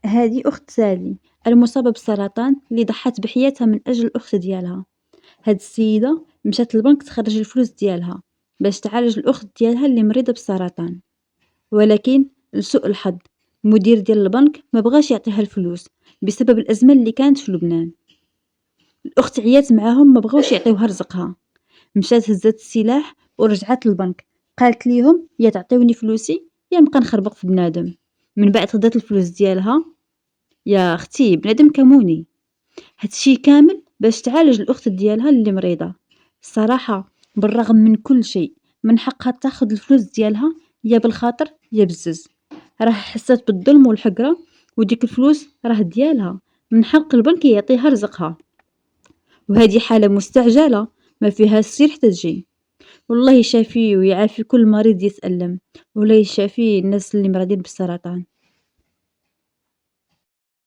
هذه أخت سالي المصابة بالسرطان اللي ضحت بحياتها من أجل الأخت ديالها. هاد السيدة مشات للبنك تخرج الفلوس ديالها باش تعالج الأخت ديالها اللي مريضة بالسرطان، ولكن لسوء الحظ المدير ديال البنك ما بغاش يعطيها الفلوس بسبب الأزمة اللي كانت في لبنان. الأخت عيات معاهم ما بغاوش يعطيوها رزقها، مشات هزات السلاح ورجعت للبنك، قالت ليهم يا تعطيوني فلوسي يا نبقى نخربق في بنادم. من بعد خدات الفلوس ديالها. يا اختي بنادم كموني. هادشي كامل باش تعالج الأخت ديالها اللي مريضة. الصراحة بالرغم من كل شيء من حقها تاخد الفلوس ديالها، يا بالخاطر يا بالزز. راه حست بالظلم والحقرة، وديك الفلوس راه ديالها، من حق البنك يعطيها رزقها. وهذه حالة مستعجلة ما فيها السير حتى تجي. والله يشافي ويعافي كل مريض يتألم، ولا يشافي الناس اللي مرضين بالسرطان.